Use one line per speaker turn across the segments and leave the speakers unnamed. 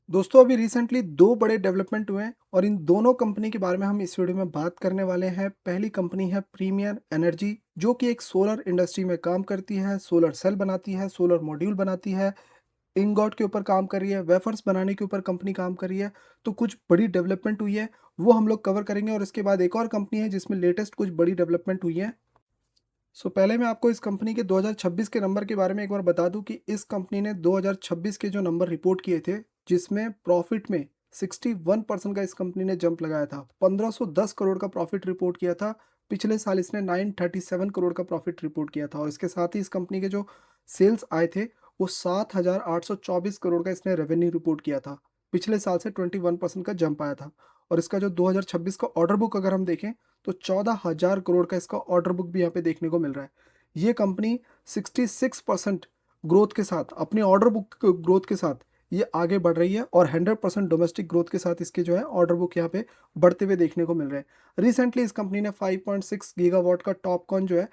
दोस्तों अभी रिसेंटली दो बड़े डेवलपमेंट हुए हैं और इन दोनों कंपनी के बारे में हम इस वीडियो में बात करने वाले हैं। पहली कंपनी है प्रीमियर एनर्जी, जो कि एक सोलर इंडस्ट्री में काम करती है, सोलर सेल बनाती है, सोलर मॉड्यूल बनाती है, इंगॉट के ऊपर काम कर रही है, वेफर्स बनाने के ऊपर कंपनी काम कर रही है। तो कुछ बड़ी डेवलपमेंट हुई है, वो हम लोग कवर करेंगे। और इसके बाद एक और कंपनी है जिसमें लेटेस्ट कुछ बड़ी डेवलपमेंट हुई है। पहले मैं आपको इस कंपनी के 2026 के नंबर के बारे में एक बार बता दूं कि इस कंपनी ने 2026 के जो नंबर रिपोर्ट किए थे, जिसमें प्रॉफिट में 61% का इस कंपनी ने जंप लगाया था। 1510 करोड़ का प्रॉफिट रिपोर्ट किया था। पिछले साल इसने 937 करोड़ का प्रॉफिट रिपोर्ट किया था। और इसके साथ ही इस कंपनी के जो सेल्स आए थे, वो 7,824 करोड़ का इसने रेवेन्यू रिपोर्ट किया था। पिछले साल से 21% का जंप आया था। और इसका जो 2026 का ऑर्डर बुक अगर हम देखें, तो 14,000 करोड़ का इसका ऑर्डर बुक भी यहाँ पे देखने को मिल रहा है। ये कंपनी 66% ग्रोथ के साथ, अपने ऑर्डर बुक ग्रोथ के साथ ये आगे बढ़ रही है। और 100% डोमेस्टिक ग्रोथ के साथ इसके जो है ऑर्डर बुक यहाँ पे बढ़ते हुए देखने को मिल रहे हैं। रिसेंटली इस कंपनी ने 5.6 गीगावाट का टॉपकॉन जो है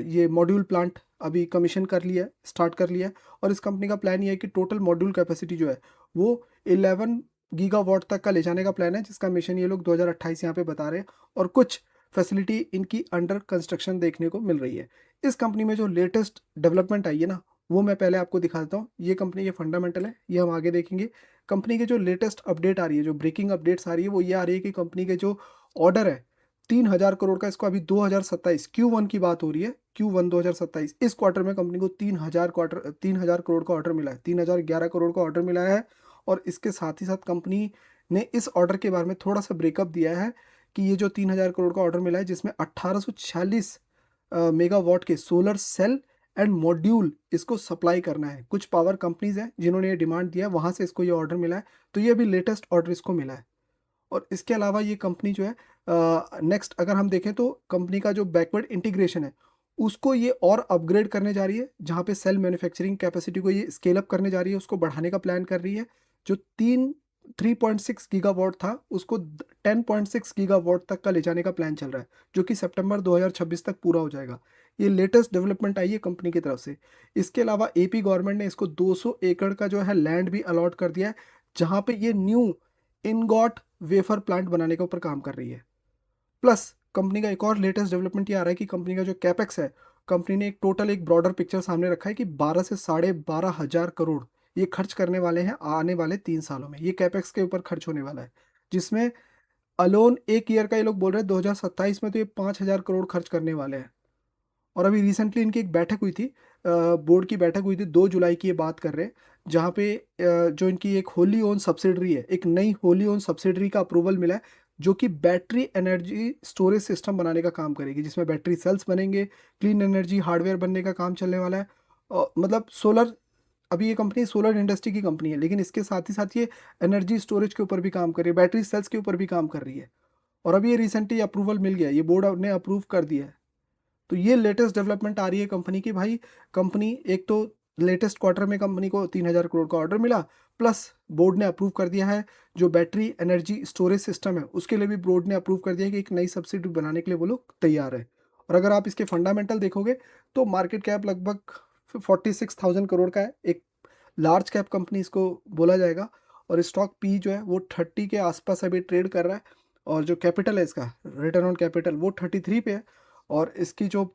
ये मॉड्यूल प्लांट अभी कमीशन कर लिया है, स्टार्ट कर लिया है। और इस कंपनी का प्लान ये है कि टोटल मॉड्यूल कैपेसिटी जो है वो 11 गीगावाट तक का ले जाने का प्लान है, जिसका मिशन ये लोग 2028 यहाँ पे बता रहे हैं। और कुछ फैसिलिटी इनकी अंडर कंस्ट्रक्शन देखने को मिल रही है। इस कंपनी में जो लेटेस्ट डेवलपमेंट आई है ना, वो मैं पहले आपको दिखा देता हूँ। ये कंपनी के फंडामेंटल है, ये हम आगे देखेंगे। कंपनी के जो लेटेस्ट अपडेट आ रही है, जो ब्रेकिंग अपडेट्स आ रही है, वो ये आ रही है कि कंपनी के जो ऑर्डर है 3,000 करोड़ का, इसको अभी 2027 Q1 की बात हो रही है, Q1 2027 इस क्वार्टर में कंपनी को 3,000 करोड़ का ऑर्डर मिला है, 3,011 करोड़ का ऑर्डर मिला है। और इसके साथ ही साथ कंपनी ने इस ऑर्डर के बारे में थोड़ा सा ब्रेकअप दिया है कि ये जो 3,000 करोड़ का ऑर्डर मिला है, जिसमें 1846 मेगावाट के सोलर सेल एंड मॉड्यूल इसको सप्लाई करना है। कुछ पावर कंपनीज हैं जिन्होंने ये डिमांड दिया है, वहाँ से इसको ये ऑर्डर मिला है। तो ये अभी लेटेस्ट ऑर्डर इसको मिला है। और इसके अलावा ये कंपनी जो है, नेक्स्ट अगर हम देखें तो कंपनी का जो बैकवर्ड इंटीग्रेशन है, उसको ये और अपग्रेड करने जा रही है। जहाँ पे सेल मैन्युफैक्चरिंग कैपेसिटी को ये स्केल अप करने जा रही है, उसको बढ़ाने का प्लान कर रही है। जो 3.6 गीगावाट था, उसको 10.6 गीगावाट तक का ले जाने का प्लान चल रहा है, जो कि सितंबर 2026 तक पूरा हो जाएगा। ये लेटेस्ट डेवलपमेंट आई है कंपनी की तरफ से। इसके अलावा एपी गवर्नमेंट ने इसको 200 एकड़ का जो है लैंड भी अलॉट कर दिया है, जहाँ पे ये न्यू इनगॉट वेफर प्लांट बनाने के ऊपर काम कर रही है। प्लस कंपनी का एक और लेटेस्ट डेवलपमेंट ये आ रहा है कि कंपनी का जो कैपेक्स है, कंपनी ने एक ब्रॉडर पिक्चर सामने रखा है कि 12 से 12,500 करोड़ ये खर्च करने वाले हैं आने वाले 3 सालों में। ये कैपेक्स के ऊपर खर्च होने वाला है, जिसमें अलोन एक ईयर का ये लोग बोल रहे हैं 2027 में तो ये 5,000 करोड़ खर्च करने वाले हैं। और अभी रिसेंटली इनकी एक बैठक हुई थी, बोर्ड की बैठक हुई थी, 2 जुलाई की ये बात कर रहे हैं। जहाँ पे जो इनकी एक होली ओन सब्सिडरी है, एक नई होली ओन सब्सिडरी का अप्रूवल मिला है, जो कि बैटरी एनर्जी स्टोरेज सिस्टम बनाने का काम करेगी, जिसमें बैटरी सेल्स बनेंगे, क्लीन एनर्जी हार्डवेयर बनने का काम चलने वाला है। मतलब सोलर, अभी ये कंपनी सोलर इंडस्ट्री की कंपनी है, लेकिन इसके साथ ही साथ ये एनर्जी स्टोरेज के ऊपर भी काम कर रही है, बैटरी सेल्स के ऊपर भी काम कर रही है। और अभी ये रिसेंटली अप्रूवल मिल गया, ये बोर्ड ने अप्रूव कर दिया है। तो ये लेटेस्ट डेवलपमेंट आ रही है कंपनी की भाई। कंपनी एक तो लेटेस्ट क्वार्टर में कंपनी को 3,000 करोड़ का ऑर्डर मिला, प्लस बोर्ड ने अप्रूव कर दिया है जो बैटरी एनर्जी स्टोरेज सिस्टम है, उसके लिए भी बोर्ड ने अप्रूव कर दिया है कि एक नई सब्सिडी बनाने के लिए वो लोग तैयार है। और अगर आप इसके फंडामेंटल देखोगे, तो मार्केट कैप लगभग 46,000 करोड़ का है। एक लार्ज कैप कंपनी इसको बोला जाएगा। और स्टॉक पी जो है वो 30 के आसपास अभी ट्रेड कर रहा है। और जो कैपिटल है इसका, रिटर्न ऑन कैपिटल, वो 33 पे है। और इसकी जो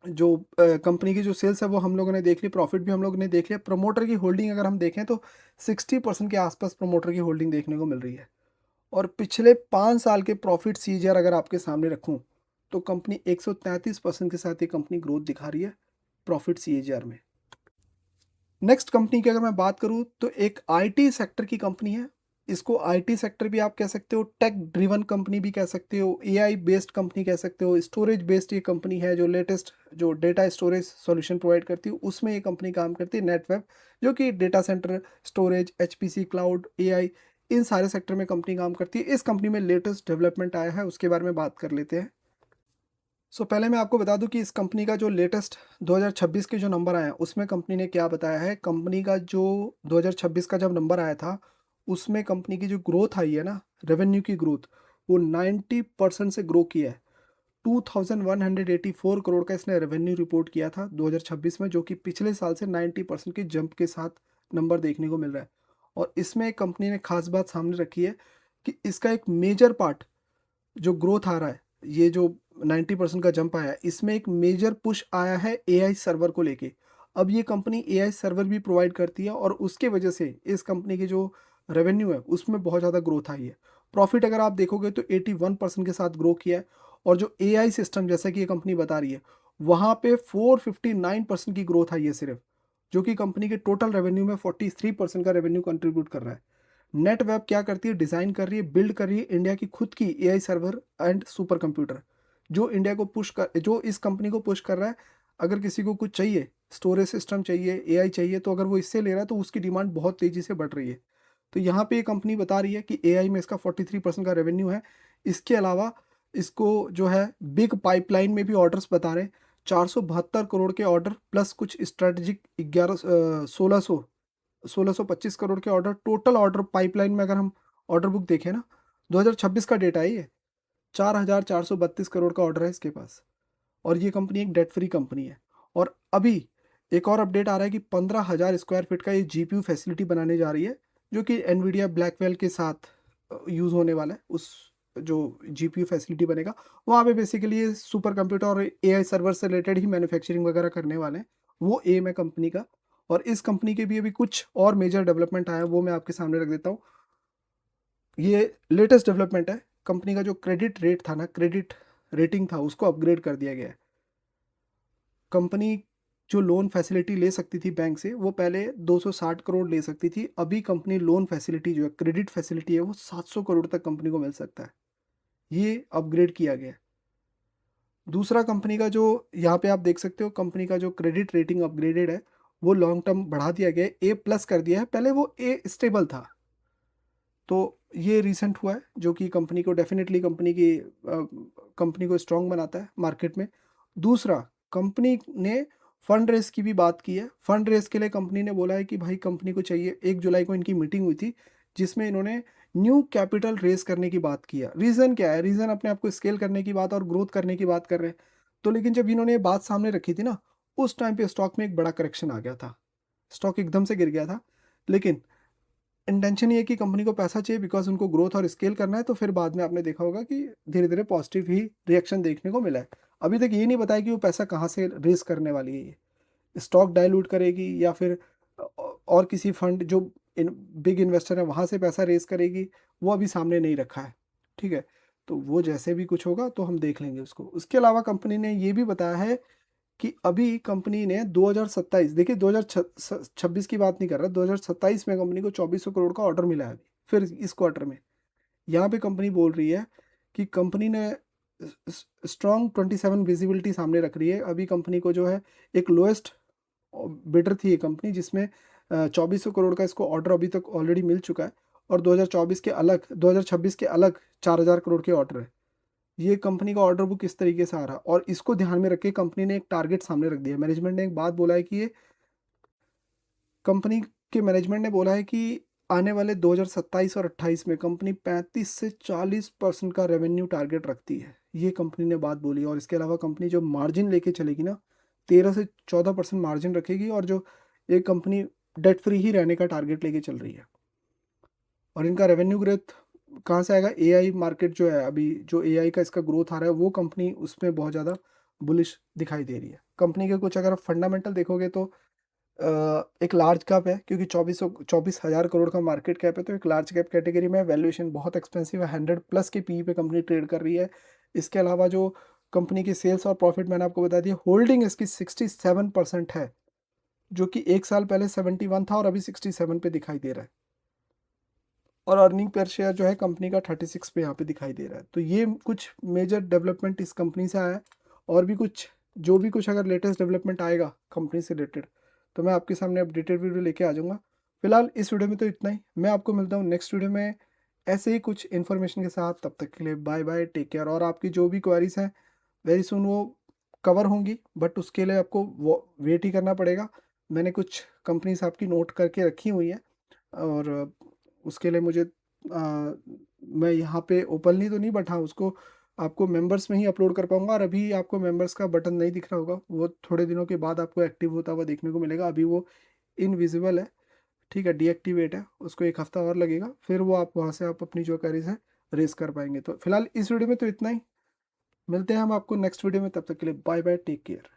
जो कंपनी की जो सेल्स है वो हम लोगों ने देख ली, प्रॉफिट भी हम लोगों ने देख लिया। प्रमोटर की होल्डिंग अगर हम देखें तो 60% के आसपास प्रमोटर की होल्डिंग देखने को मिल रही है। और पिछले 5 साल के प्रॉफिट सीजीआर अगर आपके सामने रखूं, तो कंपनी 133% के साथ ये कंपनी ग्रोथ दिखा रही है प्रॉफिट सीजीआर में। नेक्स्ट कंपनी की अगर मैं बात करूं, तो एक आईटी सेक्टर की कंपनी है। इसको आईटी सेक्टर भी आप कह सकते हो, टेक ड्रिवन कंपनी भी कह सकते हो, एआई बेस्ड कंपनी कह सकते हो, स्टोरेज बेस्ड ये कंपनी है जो लेटेस्ट जो डेटा स्टोरेज सॉल्यूशन प्रोवाइड करती है, उसमें ये कंपनी काम करती है। नेटवेब, जो कि data centre storage, HPC cloud, AI, इन सारे सेक्टर में कंपनी काम करती है। इस कंपनी में लेटेस्ट डेवलपमेंट आया है, उसके बारे में बात कर लेते हैं। पहले मैं आपको बता दूं कि इस कंपनी का जो लेटेस्ट 2026 के जो नंबर आए हैं, उसमें कंपनी ने क्या बताया है। कंपनी का जो 2026 का जब नंबर आया था, उसमें कंपनी की जो ग्रोथ आई है ना, रेवेन्यू की ग्रोथ, वो 90% से ग्रो किया है। 2,184 करोड़ का इसने रेवेन्यू रिपोर्ट किया था 2026 में, जो कि पिछले साल से 90% के जंप के साथ नंबर देखने को मिल रहा है। और इसमें कंपनी ने खास बात सामने रखी है कि इसका एक मेजर पार्ट जो ग्रोथ आ रहा है, ये जो 90% का जंप आया है, इसमें एक मेजर पुश आया है एआई सर्वर को लेके। अब ये कंपनी एआई सर्वर भी प्रोवाइड करती है और उसके वजह से इस कंपनी की जो रेवेन्यू है उसमें बहुत ज़्यादा ग्रोथ आई है। प्रॉफिट अगर आप देखोगे तो 81% के साथ ग्रो किया है। और जो एआई सिस्टम जैसा कि ये कंपनी बता रही है, वहाँ पे 459% की ग्रोथ आई है सिर्फ, जो कि कंपनी के टोटल रेवेन्यू में 43% का रेवेन्यू कंट्रीब्यूट कर रहा है। नेटवेब क्या करती है, डिज़ाइन कर रही है, बिल्ड कर रही है इंडिया की खुद की AI server and super computer, जो इंडिया को पुश कर, जो इस कंपनी को पुश कर रहा है। अगर किसी को कुछ चाहिए, स्टोरेज सिस्टम चाहिए, एआई चाहिए, तो अगर वो इससे ले रहा है तो उसकी डिमांड बहुत तेज़ी से बढ़ रही है। तो यहाँ पे ये कंपनी बता रही है कि एआई में इसका 43% का रेवेन्यू है। इसके अलावा इसको जो है बिग पाइपलाइन में भी ऑर्डर्स बता रहे हैं, 472 करोड़ के ऑर्डर प्लस कुछ स्ट्रेटेजिक 1625 करोड़ के ऑर्डर, टोटल ऑर्डर पाइपलाइन में अगर हम ऑर्डर बुक देखें ना, 2026 का डेटा है ये, 4432 करोड़ का ऑर्डर है इसके पास। और ये कंपनी एक डेट फ्री कंपनी है। और अभी एक और अपडेट आ रहा है कि 15,000 स्क्वायर फीट का ये जीपीयू फैसिलिटी बनाने जा रही है, जो कि एनवीडिया ब्लैकवेल के साथ यूज़ होने वाला है। उस जो जीपीयू फैसिलिटी बनेगा वहाँ पे बेसिकली ये सुपर कंप्यूटर और एआई सर्वर से रिलेटेड ही मैन्युफैक्चरिंग वगैरह करने वाले हैं, वो एम है कंपनी का। और इस कंपनी के भी अभी कुछ और मेजर डेवलपमेंट आया है, वो मैं आपके सामने रख देता हूँ। ये लेटेस्ट डेवलपमेंट है, कंपनी का जो क्रेडिट रेट था ना, क्रेडिट रेटिंग था, उसको अपग्रेड कर दिया गया है। कंपनी जो लोन फैसिलिटी ले सकती थी बैंक से, वो पहले 260 करोड़ ले सकती थी, अभी कंपनी लोन फैसिलिटी जो है, क्रेडिट फैसिलिटी है, वो 700 करोड़ तक कंपनी को मिल सकता है। ये अपग्रेड किया गया है। दूसरा कंपनी का जो यहाँ पे आप देख सकते हो, कंपनी का जो क्रेडिट रेटिंग अपग्रेडेड है, वो लॉन्ग टर्म बढ़ा दिया गया है, ए प्लस कर दिया है, पहले वो ए स्टेबल था। तो ये रिसेंट हुआ है, जो कि कंपनी को डेफिनेटली कंपनी को स्ट्रांग बनाता है मार्केट में। दूसरा, कंपनी ने फंड रेस की भी बात की है। फंड रेस के लिए कंपनी ने बोला है कि भाई कंपनी को चाहिए, 1 जुलाई को इनकी मीटिंग हुई थी जिसमें इन्होंने न्यू कैपिटल रेस करने की बात की है। रीज़न क्या है, रीज़न अपने आप को स्केल करने की बात और ग्रोथ करने की बात कर रहे हैं। तो लेकिन जब इन्होंने ये बात सामने रखी थी ना, उस टाइम पे स्टॉक में एक बड़ा करेक्शन आ गया था, स्टॉक एकदम से गिर गया था। लेकिन इंटेंशन ये है कि कंपनी को पैसा चाहिए बिकॉज उनको ग्रोथ और स्केल करना है। तो फिर बाद में आपने देखा होगा कि धीरे धीरे पॉजिटिव ही रिएक्शन देखने को मिला है। अभी तक ये नहीं बताया कि वो पैसा कहाँ से रेस करने वाली है, ये स्टॉक डाइल्यूट करेगी या फिर और किसी फंड जो बिग इन्वेस्टर है वहाँ से पैसा रेस करेगी, वो अभी सामने नहीं रखा है। ठीक है, तो वो जैसे भी कुछ होगा तो हम देख लेंगे उसको। उसके अलावा कंपनी ने ये भी बताया है कि अभी कंपनी ने 2027, देखिए 2026 की बात नहीं कर रहा, 2027 में कंपनी को 2400 करोड़ का ऑर्डर मिला है अभी फिर इस क्वार्टर में। यहाँ पे कंपनी बोल रही है कि कंपनी ने स्ट्रॉन्ग 27 विजिबिलिटी सामने रख रही है। अभी कंपनी को जो है एक लोएस्ट बिडर थी ये कंपनी, जिसमें 2400 करोड़ का इसको ऑर्डर अभी तक ऑलरेडी मिल चुका है। और 2026 के अलग 4000 करोड़ के ऑर्डर है। ये कंपनी का ऑर्डर बुक इस तरीके से आ रहा, और इसको ध्यान में रख के कंपनी ने एक टारगेट सामने रख दिया। मैनेजमेंट ने एक बात बोला है कि ये कंपनी के मैनेजमेंट ने बोला है कि आने वाले 2027 और 28 में कंपनी 35 से 40% का रेवेन्यू टारगेट रखती है, ये कंपनी ने बात बोली है। और इसके अलावा कंपनी जो मार्जिन लेके चलेगी ना, 13 से 14% मार्जिन रखेगी, और जो एक कंपनी डेट फ्री ही रहने का टारगेट लेके चल रही है। और इनका रेवेन्यू ग्रोथ कहाँ से आएगा, एआई मार्केट जो है, अभी जो एआई का इसका ग्रोथ आ रहा है, वो कंपनी उसमें बहुत ज़्यादा बुलिश दिखाई दे रही है। कंपनी के कुछ अगर फंडामेंटल देखोगे तो एक लार्ज कैप है, क्योंकि 24,000 करोड़ का मार्केट कैप है, तो एक लार्ज कैप कैटेगरी में वैल्यूएशन बहुत एक्सपेंसिव है, 100+ के पी पे कंपनी ट्रेड कर रही है। इसके अलावा जो कंपनी की सेल्स और प्रॉफिट मैंने आपको बता दिया, होल्डिंग इसकी 67% है, जो कि एक साल पहले 71 था और अभी 67 पे दिखाई दे रहा है। और अर्निंग पर शेयर जो है कंपनी का 36 पे यहाँ पे दिखाई दे रहा है। तो ये कुछ मेजर डेवलपमेंट इस कंपनी से आया है। और भी कुछ, जो भी कुछ अगर लेटेस्ट डेवलपमेंट आएगा कंपनी से रिलेटेड, तो मैं आपके सामने अपडेटेड वीडियो लेके आ जाऊँगा। फिलहाल इस वीडियो में तो इतना ही, मैं आपको मिलता हूँ नेक्स्ट वीडियो में ऐसे ही कुछ इन्फॉर्मेशन के साथ। तब तक के लिए बाय बाय, टेक केयर। और आपकी जो भी क्वेरीज हैं वेरी सुन वो कवर होंगी, बट उसके लिए आपको वो वेट ही करना पड़ेगा। मैंने कुछ कंपनीज आपकी नोट करके रखी हुई हैं, और उसके लिए मुझे मैं यहाँ पे ओपनली तो नहीं, बट हाँ उसको आपको मेंबर्स में ही अपलोड कर पाऊंगा। और अभी आपको मेंबर्स का बटन नहीं दिख रहा होगा, वो थोड़े दिनों के बाद आपको एक्टिव होता हुआ देखने को मिलेगा, अभी वो इनविजिबल है। ठीक है, डीएक्टिवेट है, उसको 1 हफ्ता और लगेगा, फिर वो आप वहाँ से आप अपनी जो क्वेरीज है रेज कर पाएंगे। तो फिलहाल इस वीडियो में तो इतना ही, मिलते हैं हम आपको नेक्स्ट वीडियो में, तब तक के लिए बाय बाय, टेक केयर।